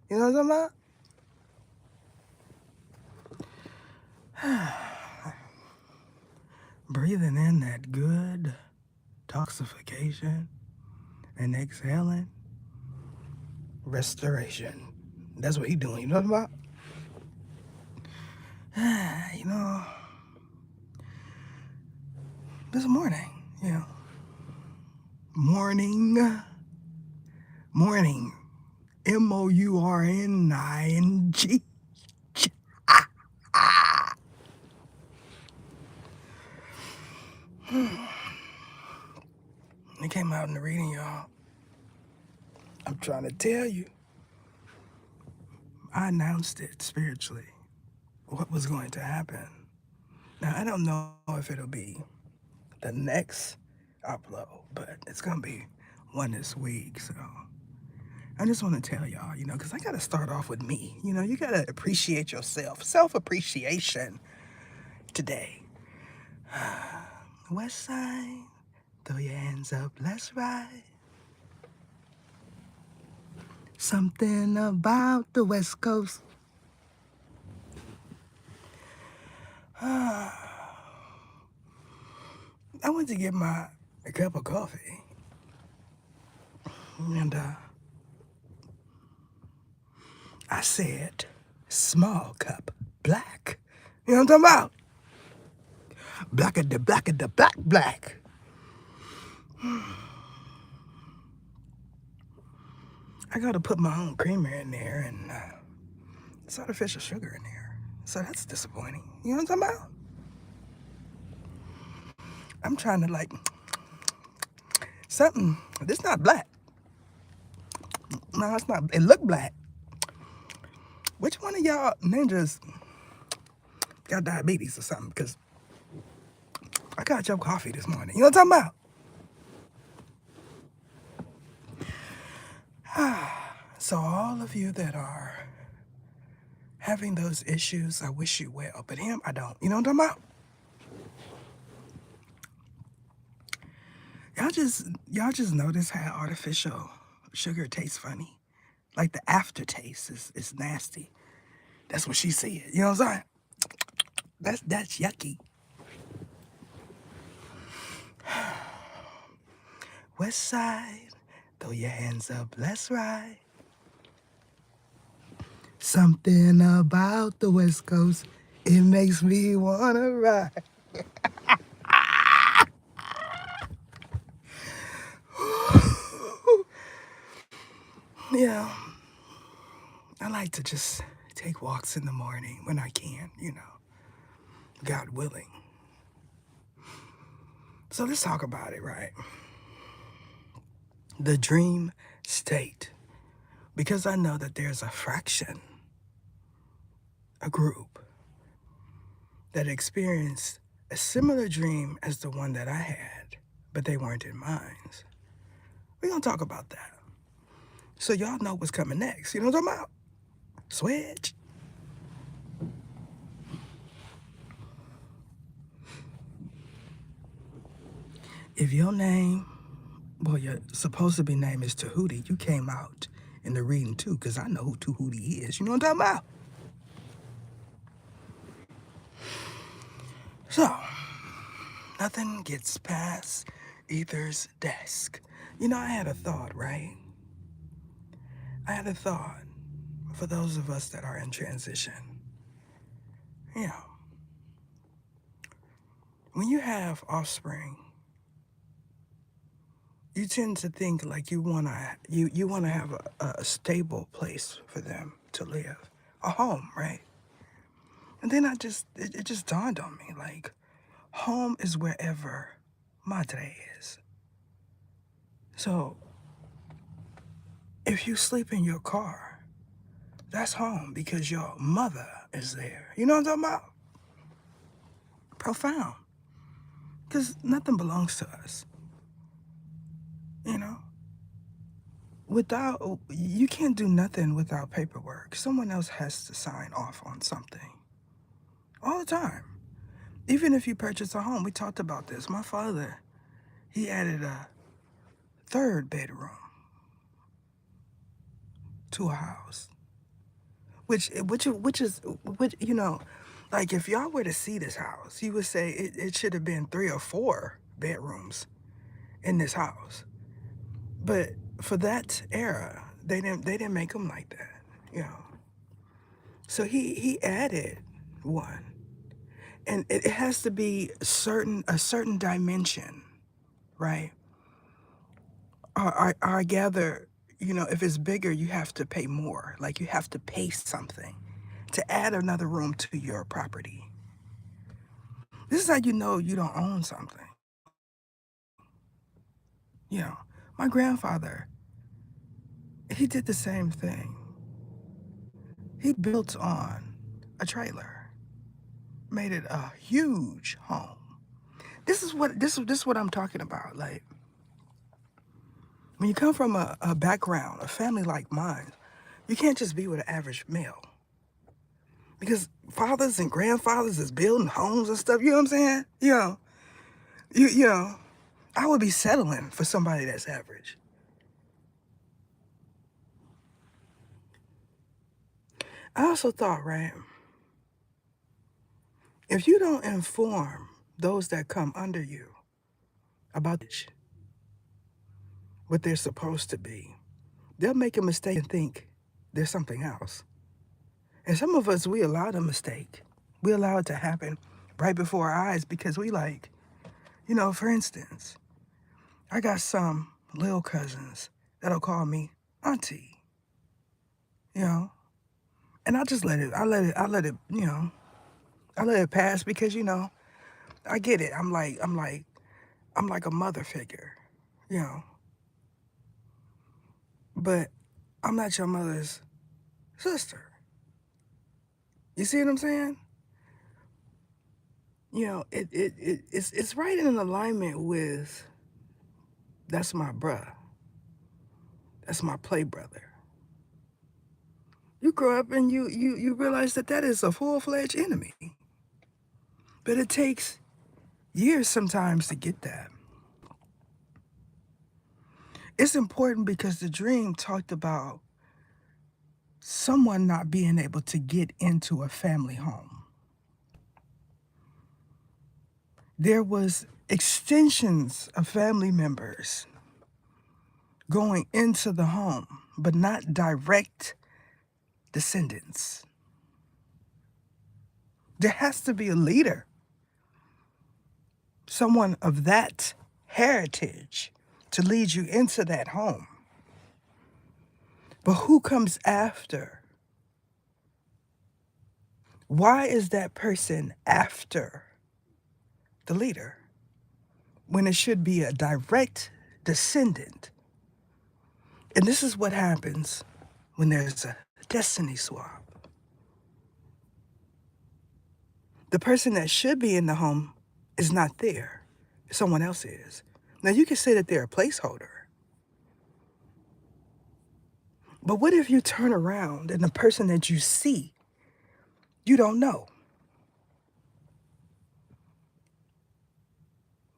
You know what I'm talking about? Breathing in that good toxification and exhaling restoration. That's what he doing. You know what I'm talking about? You know, this morning, you know, morning, MOURNING. It came out in the reading, y'all. I'm trying to tell you, I announced it spiritually, what was going to happen. Now, I don't know if it'll be the next upload, but it's going to be one this week. So I just want to tell y'all, you know, because I got to start off with me. You know, you got to appreciate yourself. Self-appreciation today. West side, throw your hands up, let's ride. Something about the West Coast. I went to get a cup of coffee, and I said, small cup, black. You know what I'm talking about? Black of the black of the black black. I got to put my own creamer in there, and it's artificial sugar in there. So that's disappointing. You know what I'm talking about? I'm trying to like something. This not black. No, it's not. It look black. Which one of y'all ninjas got diabetes or something? Because I got your coffee this morning. You know what I'm talking about? So all of you that are having those issues, I wish you well. But him, I don't. You know what I'm talking about? Y'all just notice how artificial sugar tastes funny. Like the aftertaste is nasty. That's what she said. You know what I'm saying? That's yucky. West side, throw your hands up, let's ride. Something about the West Coast, it makes me wanna ride. Yeah, I like to just take walks in the morning when I can, you know, God willing. So let's talk about it, right? The dream state. Because I know that there's a fraction, a group, that experienced a similar dream as the one that I had, but they weren't in mine. We're gonna talk about that. So y'all know what's coming next. You know what I'm talking about? Switch. If your name, well, your supposed to be name is Tahuti, you came out in the reading too, because I know who Tahuti is. You know what I'm talking about? So, nothing gets past Ether's desk. You know, I had a thought, right? I had a thought for those of us that are in transition. You know, when you have offspring, you tend to think like you wanna have a stable place for them to live, a home, right? And then it just dawned on me like, home is wherever Madre is. So if you sleep in your car, that's home because your mother is there. You know what I'm talking about? Profound. Because nothing belongs to us, you know? You can't do nothing without paperwork. Someone else has to sign off on something all the time. Even if you purchase a home, we talked about this. My father, he added a third bedroom to a house. which like if y'all were to see this house, you would say it should have been 3 or 4 bedrooms in this house. But for that era, they didn't make them like that, you know. So he added one, and it has to be a certain dimension, right? I gather, if it's bigger, you have to pay more. Like you have to pay something to add another room to your property. This is how you know you don't own something. You know, my grandfather, he did the same thing. He built on a trailer, made it a huge home. This is what I'm talking about. Like when you come from a background, a family like mine, you can't just be with an average male. Because fathers and grandfathers is building homes and stuff, you know what I'm saying? You know, I would be settling for somebody that's average. I also thought, right, if you don't inform those that come under you about what they're supposed to be, they'll make a mistake and think there's something else. And some of us, we allow the mistake. We allow it to happen right before our eyes because we like, for instance, I got some little cousins that'll call me auntie, you know, and I let it pass because, I get it. I'm like a mother figure, you know, but I'm not your mother's sister. You see what I'm saying? It's right in alignment with that's my bruh, that's my play brother. You grow up and you realize that that is a full-fledged enemy, but it takes years sometimes to get that. It's important because the dream talked about someone not being able to get into a family home. There was extensions of family members going into the home, but not direct descendants. There has to be a leader, someone of that heritage to lead you into that home. But who comes after? Why is that person after the leader when it should be a direct descendant? And this is what happens when there's a destiny swap. The person that should be in the home is not there. Someone else is. Now, you can say that they're a placeholder. But what if you turn around and the person that you see, you don't know?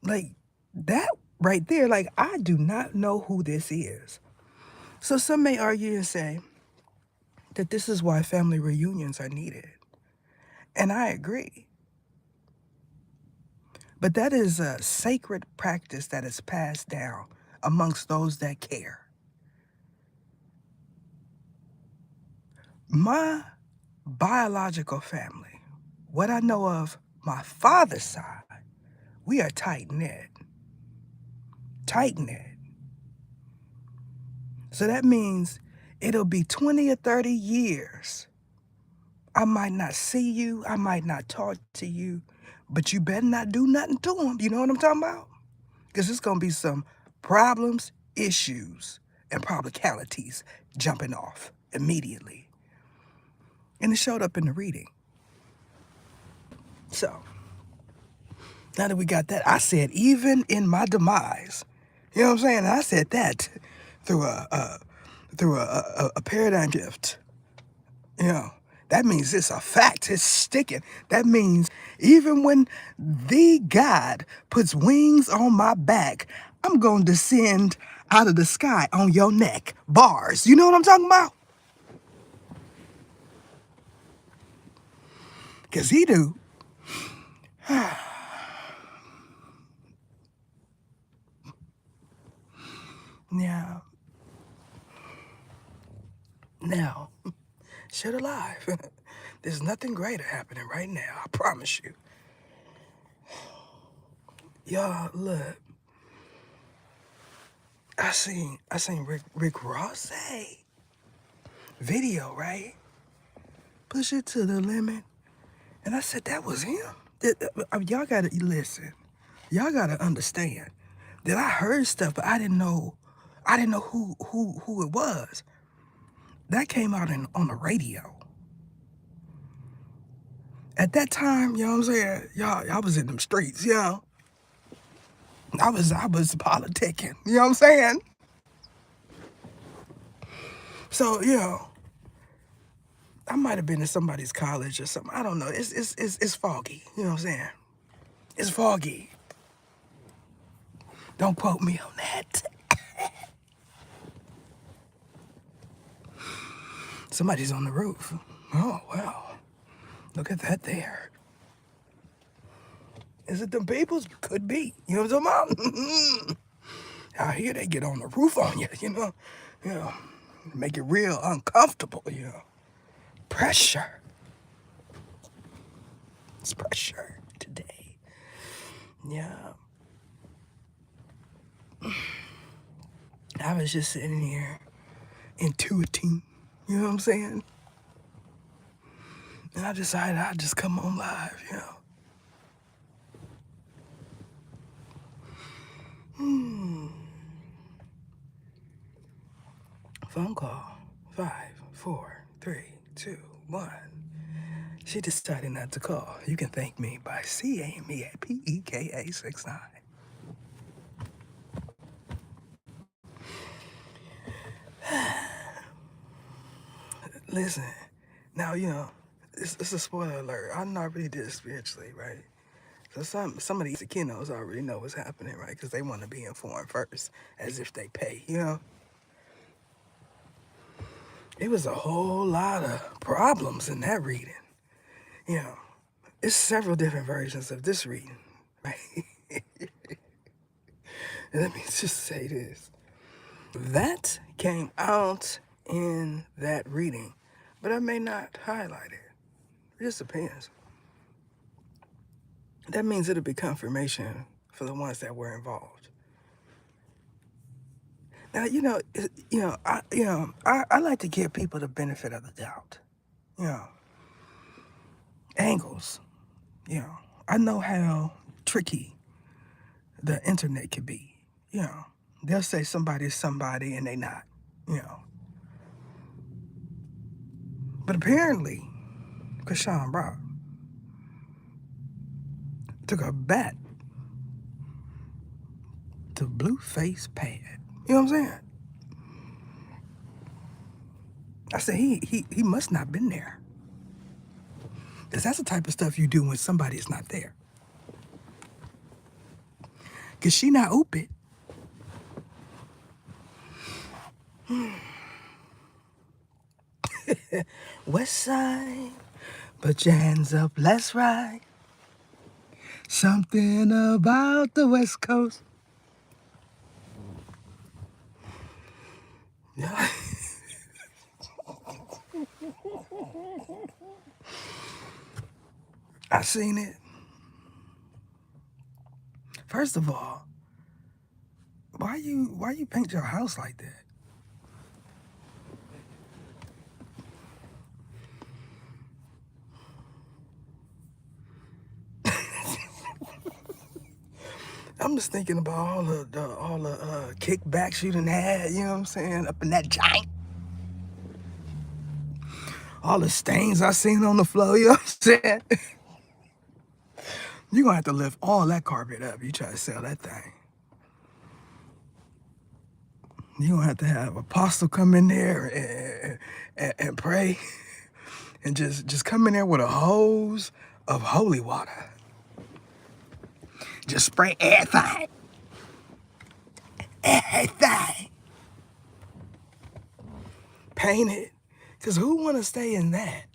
Like that right there, like I do not know who this is. So some may argue and say that this is why family reunions are needed. And I agree. But that is a sacred practice that is passed down amongst those that care. My biological family, what I know of my father's side, we are tight knit. Tight knit. So that means it'll be 20 or 30 years. I might not see you, I might not talk to you, but you better not do nothing to them. You know what I'm talking about? Because it's going to be some problems, issues, and probabilities jumping off immediately. And it showed up in the reading. So, now that we got that, I said, even in my demise, you know what I'm saying? And I said that through a paradigm shift. You know, that means it's a fact. It's sticking. That means even when the God puts wings on my back, I'm going to descend out of the sky on your neck. Bars. You know what I'm talking about? Because he do. Yeah. Now, shit alive. There's nothing greater happening right now. I promise you. Y'all, look. I seen Rick Ross video, right? Push it to the limit. And I said, that was him. Y'all gotta listen. Y'all gotta understand that I heard stuff, but I didn't know who it was. That came out on the radio. At that time, you know what I'm saying? Y'all was in them streets, you know. I was politicking, you know what I'm saying? So, you know, I might have been in somebody's college or something. I don't know. It's foggy, you know what I'm saying? It's foggy. Don't quote me on that. Somebody's on the roof. Oh, wow. Look at that there. Is it them peoples? Could be. You know what I'm talking about? Out here, they get on the roof on you, you know? You know, make it real uncomfortable, you know? Pressure. It's pressure today. Yeah. I was just sitting here intuiting, you know what I'm saying? And I decided I'd just come on live, you know? Phone call. 5, 4, 3, 2, 1. She decided not to call. You can thank me by CAing me at PEKA69. Listen, now, you know, it's a spoiler alert. I know I already did it spiritually, right? So some of these Akinos already know what's happening, right? Because they want to be informed first, as if they pay, you know? It was a whole lot of problems in that reading. You know, it's several different versions of this reading, right? Let me just say this. That came out in that reading, but I may not highlight it. It just depends. That means it'll be confirmation for the ones that were involved. Now, I like to give people the benefit of the doubt. You know, angles. You know, I know how tricky the internet can be. You know, they'll say somebody's somebody and they not. You know, but apparently, Krishan Rock took a bat to Blueface pad. You know what I'm saying? I said he must not been there. Because that's the type of stuff you do when somebody's not there. Because she not open. West side, put your hands up, let's ride. Something about the West Coast. Yeah. I seen it. First of all, why you paint your house like that? I'm just thinking about all the kickbacks you done had, you know what I'm saying, up in that giant. All the stains I seen on the floor, you know what I'm saying? You're gonna have to lift all that carpet up. You try to sell that thing. You're gonna have to have apostle come in there and pray and just come in there with a hose of holy water. Just spray everything. Everything. Paint it. Because who want to stay in that?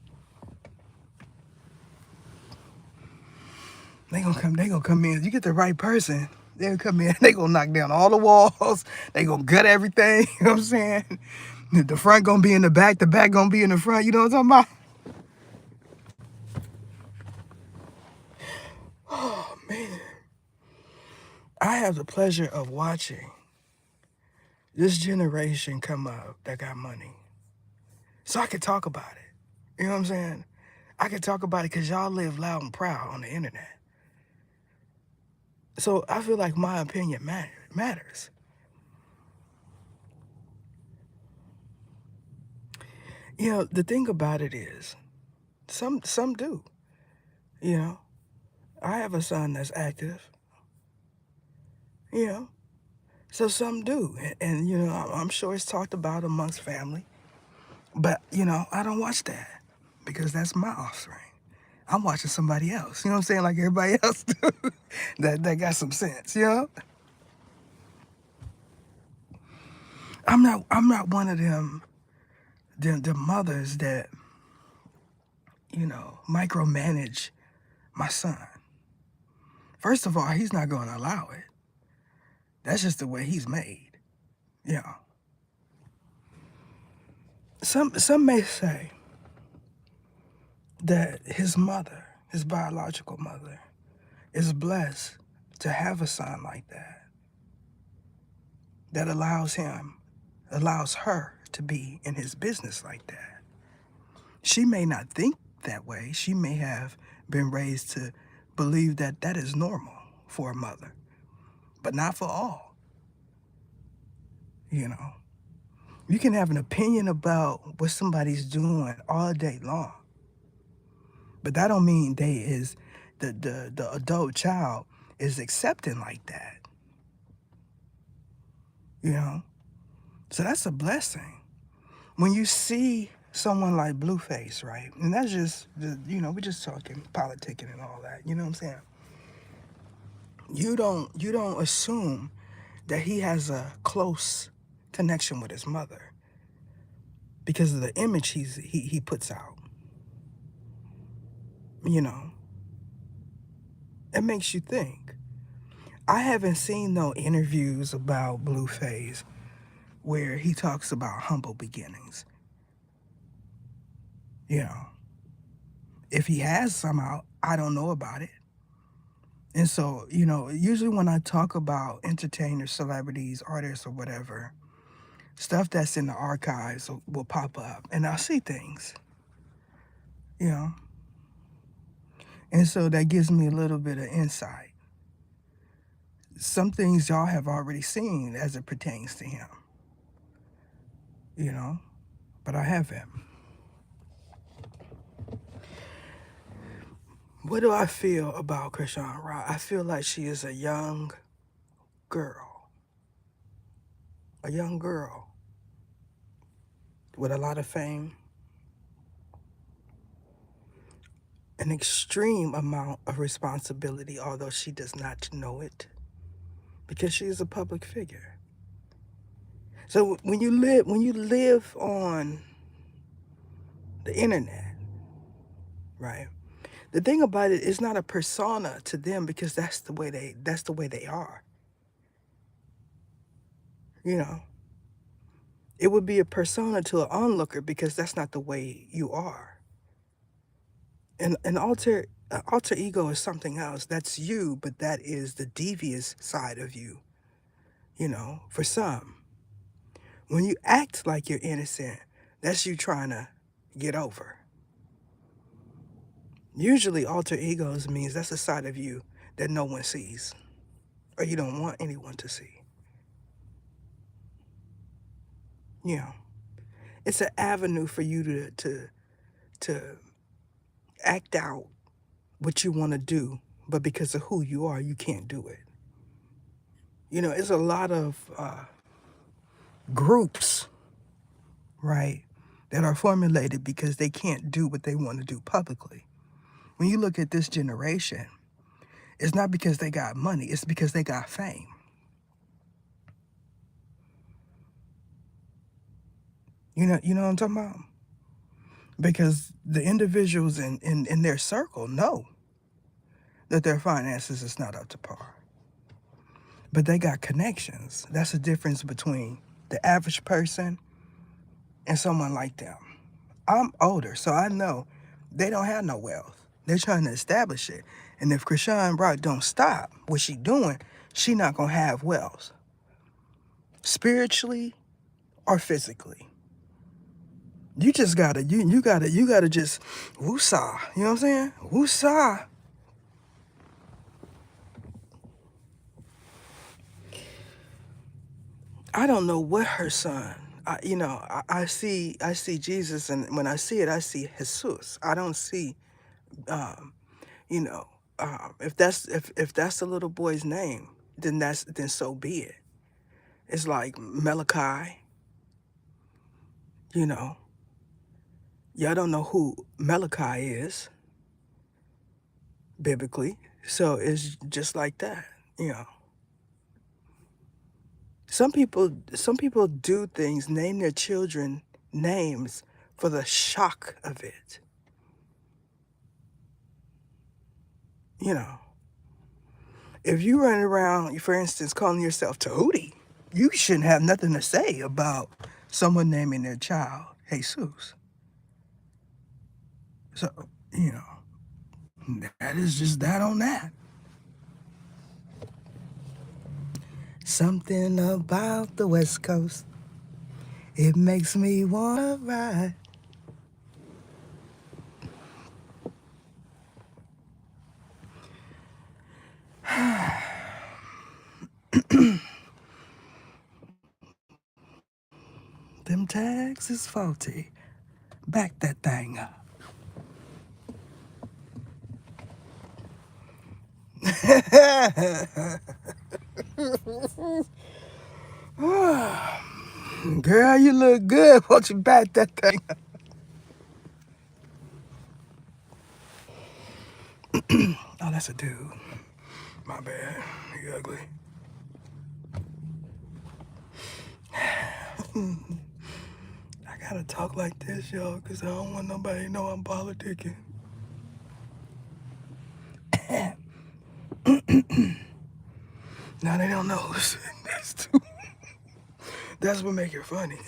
They gonna come in. You get the right person, they'll come in, they gonna knock down all the walls, they gonna gut everything, you know what I'm saying? The front gonna be in the back gonna be in the front, you know what I'm talking about? Oh man. I have the pleasure of watching this generation come up that got money. So I could talk about it. You know what I'm saying? I could talk about it because y'all live loud and proud on the internet. So I feel like my opinion matters. You know, the thing about it is, some do. You know, I have a son that's active. You know, so some do, and you know, I'm sure it's talked about amongst family. But you know, I don't watch that because that's my offspring. I'm watching somebody else. You know what I'm saying? Like everybody else do. that got some sense. You know, I'm not one of them mothers that you know micromanage my son. First of all, he's not going to allow it. That's just the way he's made. You know. Some may say that his mother, his biological mother, is blessed to have a son like that, that allows her to be in his business like that. She may not think that way. She may have been raised to believe that that is normal for a mother, but not for all. You know, you can have an opinion about what somebody's doing all day long, but that don't mean the adult child is accepting like that. You know, so that's a blessing. When you see someone like Blueface, right? And that's just, you know, we're just talking politicking and all that. You know what I'm saying? You don't assume that he has a close connection with his mother because of the image he puts out. You know, it makes you think. I haven't seen no interviews about Blueface where he talks about humble beginnings. You know, if he has somehow, I don't know about it. And so, you know, usually when I talk about entertainers, celebrities, artists, or whatever, stuff that's in the archives will pop up and I'll see things, you know. And so that gives me a little bit of insight. Some things y'all have already seen as it pertains to him, you know, but I haven't. What do I feel about Krishan Rock? I feel like she is a young girl, a young girl with a lot of fame, an extreme amount of responsibility, although she does not know it, because she is a public figure. So when you live on the internet, right? The thing about it is not a persona to them because that's the way they are. You know, it would be a persona to an onlooker because that's not the way you are. And an alter ego is something else. That's you, but that is the devious side of you. You know, for some, when you act like you're innocent, that's you trying to get over. Usually, alter egos means that's a side of you that no one sees or you don't want anyone to see. You know, it's an avenue for you to act out what you want to do, but because of who you are, you can't do it. You know, it's a lot of groups, right, that are formulated because they can't do what they want to do publicly. When you look at this generation, it's not because they got money, it's because they got fame. You know what I'm talking about? Because the individuals in their circle know that their finances is not up to par. But they got connections. That's the difference between the average person and someone like them. I'm older, so I know they don't have no wealth. They're trying to establish it. And if Krishan Rock don't stop what she doing, she not gonna have wealth, spiritually or physically. You just gotta, you gotta just woosah. You know what I'm saying? Woosah. I don't know what her son. I see Jesus, and when I see it, I see Jesus. I don't see, um, you know, if that's the little boy's name, then so be it. It's like Malachi. You know, y'all don't know who Malachi is biblically, so it's just like that. You know, some people do things, name their children names for the shock of it. You know, if you run around, for instance, calling yourself Tahuti, you shouldn't have nothing to say about someone naming their child Jesus. So, you know, that is just that on that. Something about the West Coast, it makes me wanna ride. Them tags is faulty. Back that thing up. Girl, you look good. Won't you back that thing up? Oh, that's a dude. My bad. You ugly. I gotta talk like this, y'all, because I don't want nobody to know I'm politicking. Now they don't know who's this too. That's what make it funny.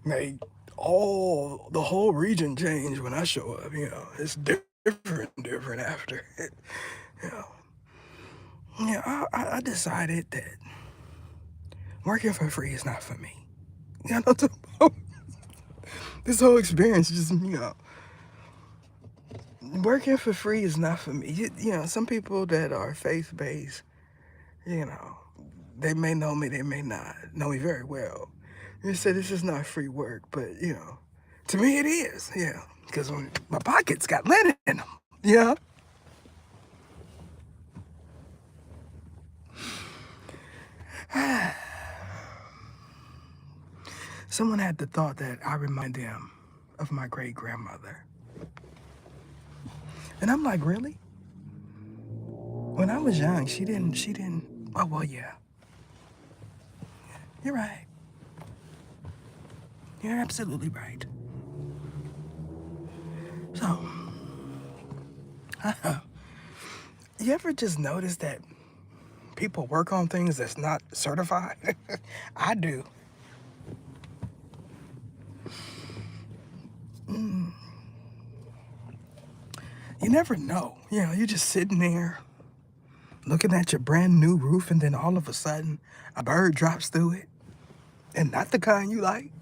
Like, the whole region changed when I show up, you know. It's different after. You know. Yeah, I decided that working for free is not for me. You know, this whole experience just, working for free is not for me. You know, some people that are faith-based, you know, they may know me, they may not know me very well. You say this is not free work, but, you know, to me it is, yeah. Because my pockets got lint in them, yeah. Someone had the thought that I remind them of my great-grandmother. And I'm like, really? When I was young, she didn't, oh, well, yeah. You're right. You're absolutely right. So, you ever just notice that people work on things that's not certified? I do. You never know. You know, you're just sitting there looking at your brand new roof, and then all of a sudden, a bird drops through it, and not the kind you like.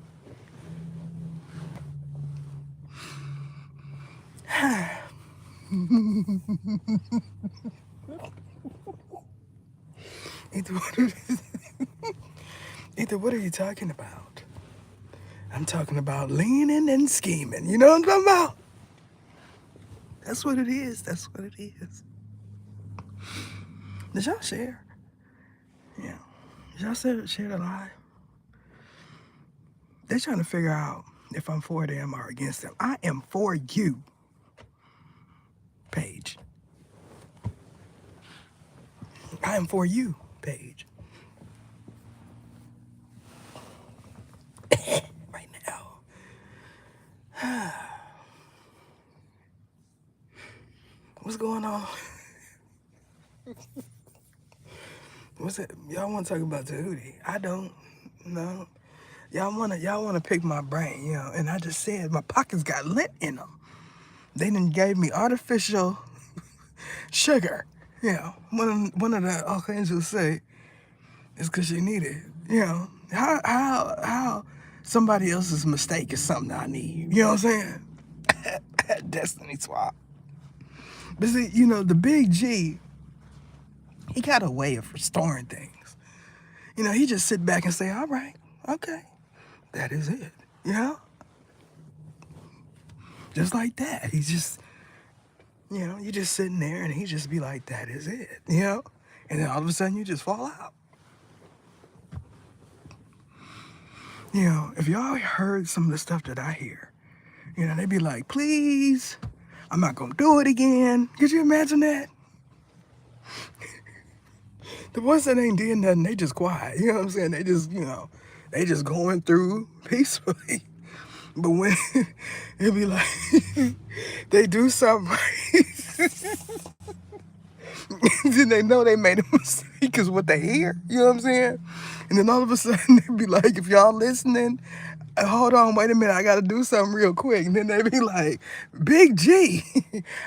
Either what are you talking about? I'm talking about leaning and scheming. You know what I'm talking about? That's what it is. That's what it is. Did y'all share? Yeah. Did y'all share the live? They're trying to figure out if I'm for them or against them. I am for you, Paige. I am for you, Paige. Right now. What's going on? What's it? Y'all want to talk about Tahuti? I don't. No. Y'all wanna pick my brain, And I just said my pockets got lint in them. They done gave me artificial sugar. One of the archangels say it's because you need it. How somebody else's mistake is something I need. You know what I'm saying? Destiny swap. But see, the big G, he got a way of restoring things. He just sit back and say, all right, okay, that is it. Just like that. He's just, you just sitting there and he just be like, that is it. And then all of a sudden you just fall out. If y'all heard some of the stuff that I hear, they be like, please, I'm not gonna do it again. Could you imagine that? The ones that ain't doing nothing, they just quiet. You know what I'm saying? They just, they just going through peacefully. But when it be like, they do something right, then they know they made a mistake because what they hear, you know what I'm saying? And then all of a sudden they be like, if y'all listening, hold on, wait a minute, I gotta do something real quick. And then they be like, Big G,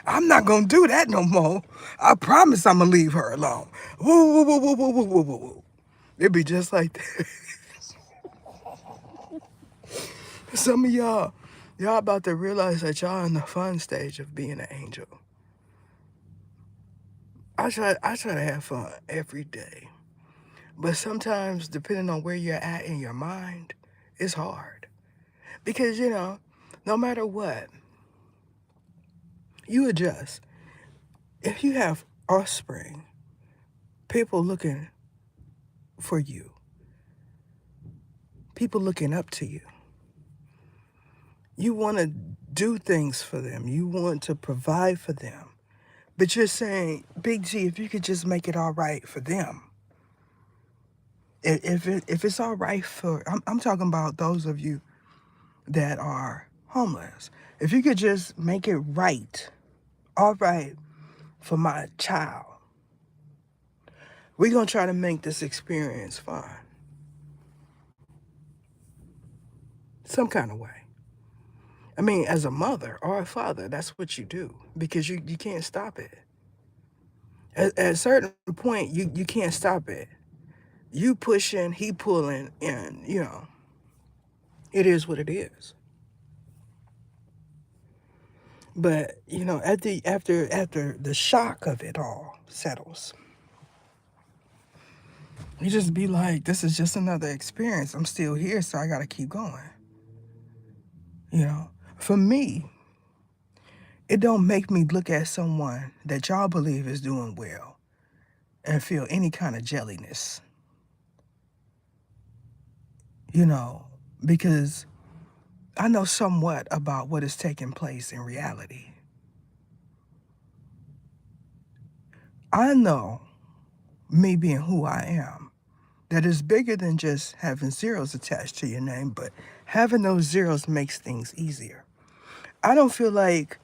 I'm not gonna do that no more. I promise I'm gonna leave her alone. Woo, woo, woo, woo, woo, woo, woo, woo, woo. It be just like that. Some of y'all about to realize that y'all in the fun stage of being an angel. I try to have fun every day. But sometimes, depending on where you're at in your mind, it's hard. Because, no matter what, you adjust. If you have offspring, people looking for you, people looking up to you, you want to do things for them. You want to provide for them. But you're saying, Big G, if you could just make it all right for them. If it's all right for, I'm talking about those of you that are homeless. If you could just make it right, all right, for my child, we're going to try to make this experience fun. Some kind of way. I mean, as a mother or a father, that's what you do because you can't stop it. At a certain point, you can't stop it. You pushing, he pulling, and, it is what it is. But, after the shock of it all settles, you just be like, this is just another experience. I'm still here, so I got to keep going. For me, it don't make me look at someone that y'all believe is doing well and feel any kind of jelliness, because I know somewhat about what is taking place in reality. I know, me being who I am, that is bigger than just having zeros attached to your name, but having those zeros makes things easier. I don't feel like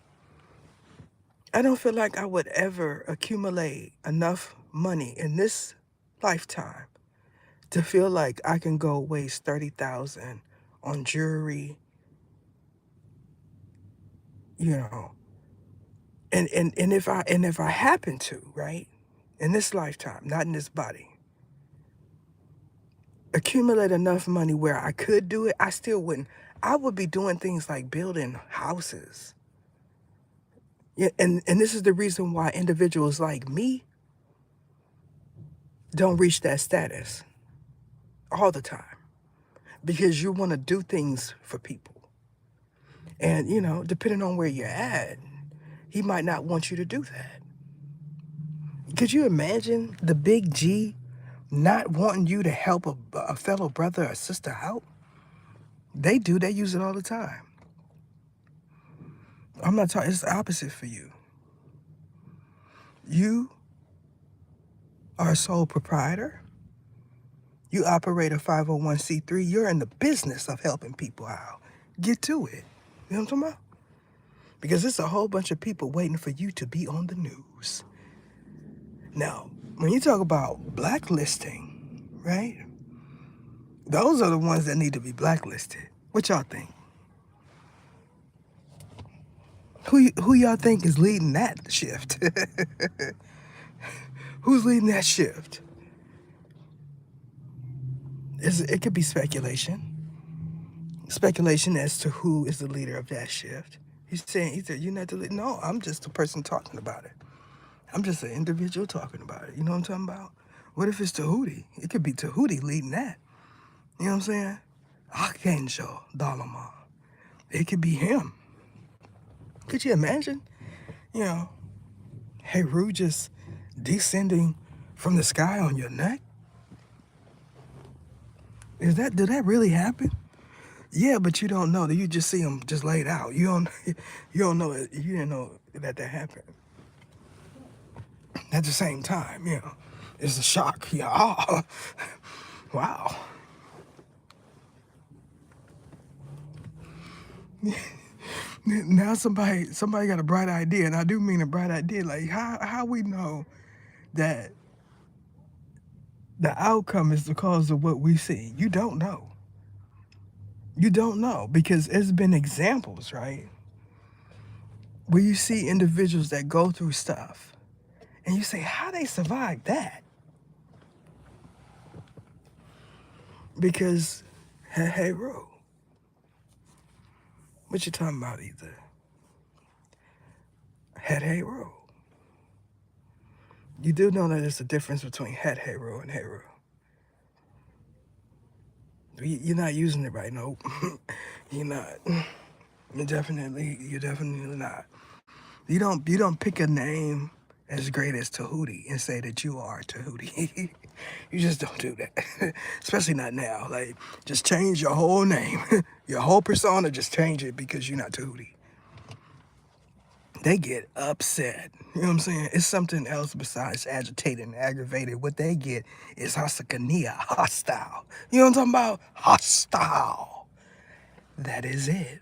I would ever accumulate enough money in this lifetime to feel like I can go waste $30,000 on jewelry, and if I happen to, right, in this lifetime, not in this body, accumulate enough money where I could do it, I still wouldn't. I would be doing things like building houses. Yeah, and this is the reason why individuals like me don't reach that status all the time, because you want to do things for people. And, depending on where you're at, he might not want you to do that. Could you imagine the Big G not wanting you to help a fellow brother or sister out? They do. They use it all the time. I'm not talking, it's the opposite for you. You are a sole proprietor. You operate a 501c3. You're in the business of helping people out. Get to it. You know what I'm talking about? because it's a whole bunch of people waiting for you to be on the news. Now, when you talk about blacklisting, right? Those are the ones that need to be blacklisted. What y'all think? Who y'all think is leading that shift? Who's leading that shift? It could be speculation. Speculation as to who is the leader of that shift. He said, you're not the leader. No, I'm just the person talking about it. I'm just an individual talking about it. You know what I'm talking about? What if it's Tahuti? It could be Tahuti leading that. You know what I'm saying? Archangel Dalaman. It could be him. Could you imagine? You know, Heru just descending from the sky on your neck? Did that really happen? Yeah, but you don't know that. You just see him just laid out. You don't know it. You didn't know that happened. At the same time, you know, it's a shock. Yeah, oh, wow. Now somebody got a bright idea, and I do mean a bright idea. Like how we know that the outcome is because of what we see? You don't know. You don't know, because it's been examples, right? Where you see individuals that go through stuff and you say, how they survive that? Because, hey, bro, what you talking about either? Hey, bro. You do know that there's a difference between Heru and Heru. You're not using it right, nope. You're not. You're definitely not. You don't pick a name as great as Tahuti and say that you are Tahuti. You just don't do that. Especially not now. Like, just change your whole name. Your whole persona, just change it because you're not Tahuti. They get upset. You know what I'm saying? It's something else besides agitated and aggravated. What they get is hasakania, hostile. You know what I'm talking about? Hostile. That is it.